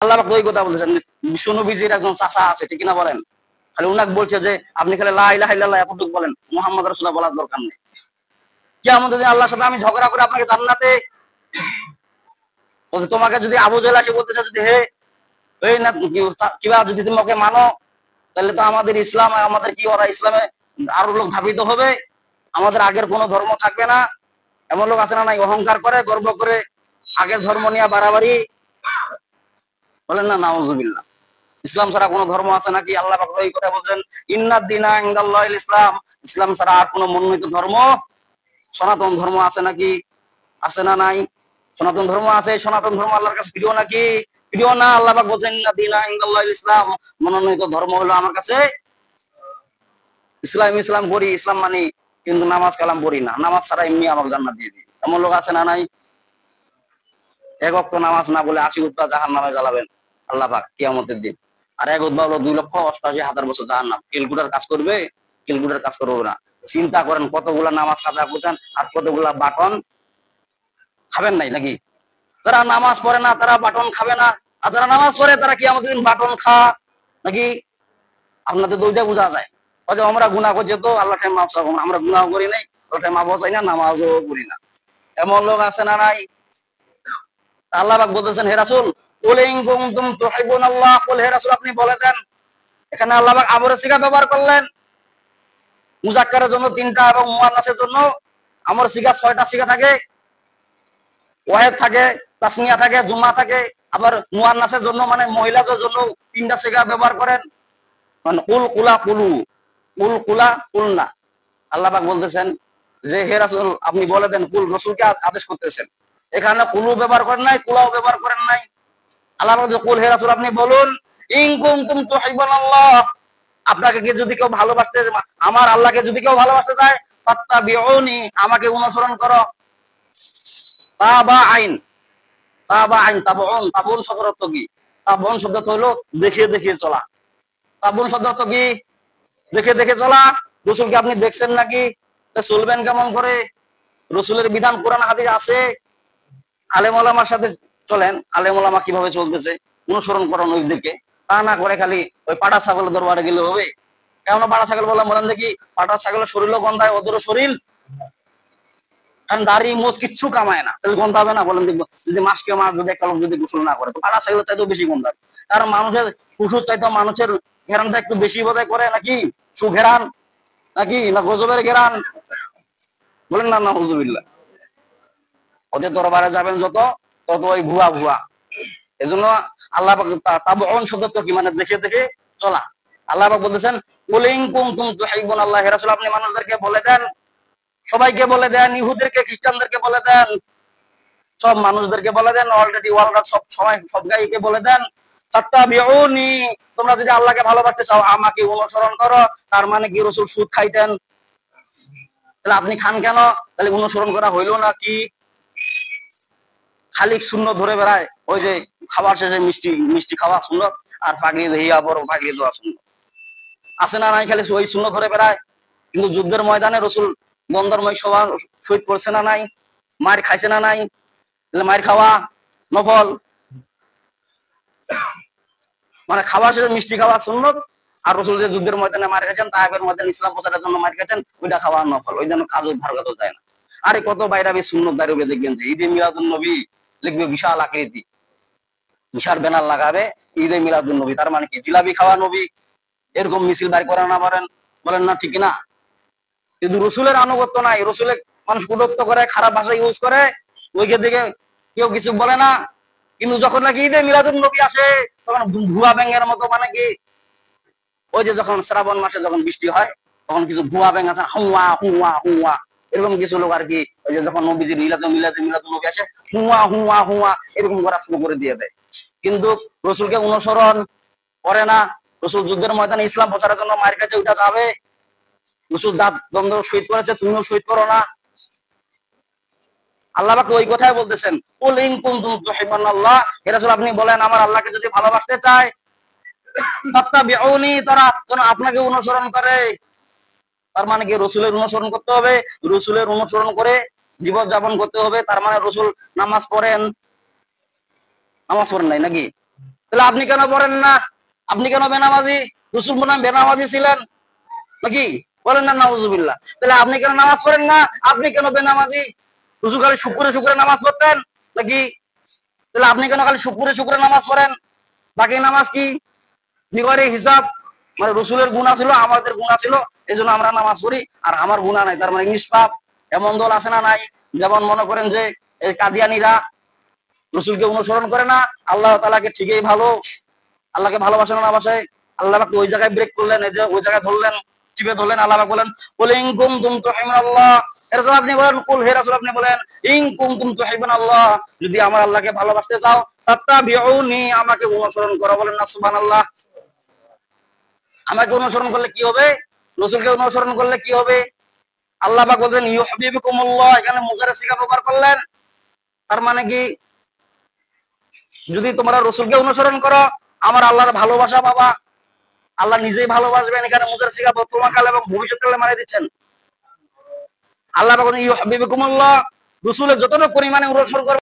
আল্লাহ পাক ওই কথা বলতেছেন, বিশ্বনবীজির একজন চাচা আছে, ঠিক না বলেন? খালি উনাকে বলছে যে আপনি খালি লা ইলাহা ইল্লাল্লাহ এতটুকু বলেন, মুহাম্মদ রাসূলুল্লাহ বলার দরকার নেই। কিয়ামতের দিন আল্লাহর সাথে আমি ঝগড়া করে আপনাকে জান্নাতে বলছে, তোমাকে যদি আবু জেহেল এসে বলতেছে যদি হে এই না কিবা যদি তুমি ওকে মানো, তাহলে তো আমাদের ইসলাম আমাদের কি ওরা ইসলামে আরো লোক ধাবিত হবে, আমাদের আগের কোনো ধর্ম থাকবে না। এমন লোক আছে না নাই, অহংকার করে গর্ব করে আগের ধর্ম নিয়ে বাড়াবাড়ি বলেন না, নাউজুবিল্লাহ। ইসলাম ছাড়া কোনো ধর্ম আছে নাকি? আল্লাহ পাক এই কথা বলছেন, ইন্নাদ দীনা ইনদাল্লাহিল ইসলাম, ইসলাম ছাড়া আর কোনো মনোনীত ধর্ম, সনাতন ধর্ম আছে নাকি? আছে না নাই? সনাতন ধর্ম আছে, সনাতন ধর্ম আল্লাহর কাছে প্রিয় নাকি? প্রিয় না। আল্লাহ পাক বলছেন, ইন্নাদ দীনা ইনদাল্লাহিল ইসলাম, মনোনীত ধর্ম হলো আমার কাছে ইসলাম। ইসলাম করি, ইসলাম মানি, কিন্তু নামাজ কালাম পড়ি না, নামাজ ছাড়া এমনি আমাকে জান্নাত দিয়ে দিই, এমন লোক আছে না নাই? এক ওয়াক্ত নামাজ না বলে 80 উত্তর জাহান্নামে জ্বালাবেন আল্লাহ পাক কিয়ামতের দিন। আর এক উদ্ভব হলো 2,88,000 বছর জাহান্নাম। ক্যালকুলেটর কাজ করবে? ক্যালকুলেটর কাজ করবে না। চিন্তা করেন কতগুলা নামাজ কাজা করছেন আর কতগুলা বাটন খাবেন নাই নাকি? যারা নামাজ পড়ে না তারা বাটন খাবে না, আর যারা নামাজ পড়ে তারা কিয়ামতের দিন বাটন খা নাকি? আপনাদের দুইটা বোঝা যায়। যে আমরা গুনাহ করছি তো আল্লাহ টাইম মাফ চাবো, আমরা গুনাহ করি নাই, আল্লাহ টাইম মাফও চাই না, নামাজও করি না, এমন লোক আছে না নাই? আল্লাহ পাক বলতেছেন, হে রাসূল কুল ইন কুনতুম তুহিব্বুনাল্লাহ, কুল হে রাসূল আপনি বলে দেন। এখানে আল্লাহ পাক আমরের সিগা ব্যবহার করলেন, মুযাক্কারের জন্য 3টা এবং মুয়ান্নাসের জন্য আমর সিগা 6টা সিগা থাকে, ওয়াহিদ থাকে, তাসনিয়া থাকে, জুমা থাকে। আবার মুয়ান্নাসের জন্য মানে মহিলাদের জন্য 3টা সিগা ব্যবহার করেন, মানে কুল কুলা কুলু, কুল কুলা কুলনা। আল্লাহ পাক বলতেছেন যে হে রাসূল আপনি বলে দেন, কুল রাসূলকে আদেশ করতেছেন। এখানে কুলু ব্যবহার করেন নাই, কুলাও ব্যবহার করেন নাই। আল্লাহ পাক যে কুল হে রাসূল আপনি বলুন, ইন কুনতুম তুহিব্বুনাল্লাহ, আপনাকে কি যদি কেউ ভালোবাসতে, আমার আল্লাহকে যদি কেউ ভালোবাসতে চায়, ফাত্তাবিউনি, আমাকে অনুসরণ করো। তাবা আইন, তাবা আইন, তাবউন, তাবউন শব্দের অর্থ কি? তাবউন শব্দ হলো দেখে দেখে চলা। তাবউন শব্দ অর্থ কি? দেখে দেখে চলা। রাসূলকে আপনি দেখছেন নাকি? তা চলবেন কেমন করে? রাসূলের বিধান কোরআন হাদিস আছে, আলেম ওলামার সাথে চলেন, আলেম ওলামা কিভাবে চলতেছে অনুসরণ করেন ওইদিকে। তা না করে খালি ওই পাটা ছাগলের দরবারে গেলে হবে? কেন পাটা ছাগল বললাম বলেন দেখি? পাটা ছাগলের শরীরও গন্ধায়, ওদেরও শরীর, কারণ দাড়ি মোজ কিচ্ছু কামায় না, তাহলে গন্ধ হবে না বলেন দেখবো? যদি মাসকে মাস যদি একটা লোক যদি গোসল না করে, তো পাটা ছাগলের চাইতেও বেশি গন্ধ হবে। কারণ মানুষের পশুর চাইতেও মানুষের ঘেরানটা একটু বেশি বোধহয় করে নাকি? সুঘেরান নাকি না গজবের ঘেরান? বলেন না, না হুজুবিল্লাহ। ওদের দরবারে যাবেন যত, তত ওই ভুয়া ভুয়া। এজন্য আল্লাহ পাক তাবউন শব্দ তো কি মানে দেখে দেখে চলা। আল্লাহ পাক বলতেছেন, কুল ইন কুনতুম তুহিব্বুনাল্লাহ, হে রাসূল আপনি মানুষদেরকে বলে দেন, সবাইকে বলে দেন, ইহুদিদেরকে খ্রিস্টানদেরকে বলে দেন, সব মানুষদেরকে বলে দেন, অলরেডি ওয়ার্ল্ড সব সময় সব গাইকে বলে দেন, ফাত্তাবিউনি, তোমরা যদি আল্লাহকে ভালোবাসতে চাও আমাকে অনুসরণ করো। তার মানে কি রাসূল সুদ খাইতেন? তাহলে আপনি খান কেন? তাহলে অনুসরণ করা হইলো না কি? খালি শূন্য ধরে বেড়ায়, ওই যে খাবার শেষে মিষ্টি মিষ্টি খাওয়া সুন্নত, আর ফাগড়ি হিয়া বড় ফাগড়ি দেওয়া সুন্নত আছে না নাই? খালি ওই শূন্য ধরে বেড়ায়। কিন্তু যুদ্ধের ময়দানে রাসূল বন্দরময় সভা শহীদ করছে না নাই? মার খাইছে না নাই? তাহলে মার খাওয়া নফল, মানে খাবার শেষে মিষ্টি খাওয়া সুন্নত, আর রাসূল যে যুদ্ধের ময়দানে মার খেয়েছেন, তায়েফের ময়দানে ইসলাম প্রচারের জন্য মার খেয়েছেন, ওইটা খাওয়া নফল, ওই জন্য কাজ ধার কাছেও যায় না। আরে কত বাইরাবি সুন্নত বাইরবে দেখবেন যে ঈদে মিলাদুন নবী লিখবে বিশাল আকৃতি, বিশাল ব্যানার লাগাবে ঈদে মিলাদুন নবী, তার মানে কি জিলাপি খাওয়া নবী, এরকম মিছিল বাইর করা না পারেন? বলেন না ঠিক না? কিন্তু রসুলের আনুগত্য নাই, রসুলের মানুষ কুদত্ত করে, খারাপ ভাষা ইউজ করে, ওইকে দিকে কেউ কিছু বলে না। কিন্তু যখন নাকি ঈদে মিলাদুন নবী আসে, তখন ভুয়া ব্যাঙের মতো, মানে কি ওই যে যখন শ্রাবণ মাসে যখন বৃষ্টি হয়, তখন কিছু ভুয়া ব্যাঙ আছে, হুয়া হুয়া হুয়া, এরকম কিছু লোক আর কি, ওই যে যখন নবীজির মিলাদুন নবী আসে, হুয়া হুয়া হুয়া এরকম করা শুরু করে দিয়ে দেয়। কিন্তু রসুলকে অনুসরণ করে না। রসুল যুদ্ধের ময়দানে ইসলাম প্রচারের জন্য মায়ের কাছে ওইটা যাবে, রসুল দাঁত দ্বন্দ্ব শহীদ করেছে, তুমিও শহীদ করো না। আল্লাহ পাক ওই কথাই বলতেছেন, কুল ইন কুনতুম তুহিব্বুনাল্লাহ, হে রাসূল আপনি বলেন আমার আল্লাহকে যদি ভালোবাসতে চায়, ফাত্তাবিউনি, তারা যেন আপনাকে অনুসরণ করে। তার মানে কি রসুলের অনুসরণ করতে হবে, রসুলের অনুসরণ করে জীবন যাপন করতে হবে। তার মানে রসুল নামাজ পড়েন, নামাজ পড়েন নাই নাকি? তাহলে আপনি কেন পড়েন না? আপনি কেন বেনামাজি? রসুল বলেন বেনামাজি ছিলেন নাকি? বলেন না নাউজুবিল্লাহ। তাহলে আপনি কেন নামাজ পড়েন না? আপনি কেন বেনামাজি? রসুল খালি শুক্রে শুক্রে নামাজ পড়তেন নাকি? তাহলে আপনি কেন খালি শুক্রে শুক্রে নামাজ পড়েন? বাকি নামাজ কি বিগড়ে হিসাব? মানে রসুলের গুণা ছিল, আমাদের গুণা ছিল, এই জন্য আমরা নামাজ পড়ি, আর আমার গুণা নাই, তার মানে নিষ্পাপ। এমন দল আছে না নাই? যেমন মনে করেন যে এই কাদিয়ানীরা রসুলকে অনুসরণ করে না, আল্লাহ তাআলাকে ঠিকই ভালো, আল্লাহকে ভালোবাসে না বাসে, আল্লাহ পাক ওই জায়গায় ব্রেক করলেন, এই যে ওই জায়গায় ধরলেন, চিপে ধরলেন। আল্লাহ পাক বলেন কুল ইন কুনতুম তুহিব্বুনাল্লাহ, এর জন্য আপনি বলেন কুল হে রাসূল আপনি বলেন ইন কুনতুম তুহিব্বুনাল্লাহ, যদি আমার আল্লাহকে ভালোবাসতে চাও ফাত্তাবিউনি, আমাকে অনুসরণ করো। বলেন না সুবহানাল্লাহ। আমাকে অনুসরণ করলে কি হবে? রাসূলকে অনুসরণ করলে কি হবে? আল্লাহ পাক বলেন ইউহিব্বুকুমুল্লাহ, এখানে মুজারে সিগা ব্যবহার করলেন। তার মানে কি যদি তোমরা রাসূলকে অনুসরণ করো আমার আল্লাহর ভালোবাসা পাবা, আল্লাহ নিজেই ভালোবাসবেন। এখানে মুজার সিগা বর্তমানকাল এবং ভবিষ্যৎকালে মানে দিচ্ছেন। আল্লাহ পাক ইউহিব্বুকুমুল্লাহ, রাসূলের যতটুকু পরিমাণে অনুসরণ করবে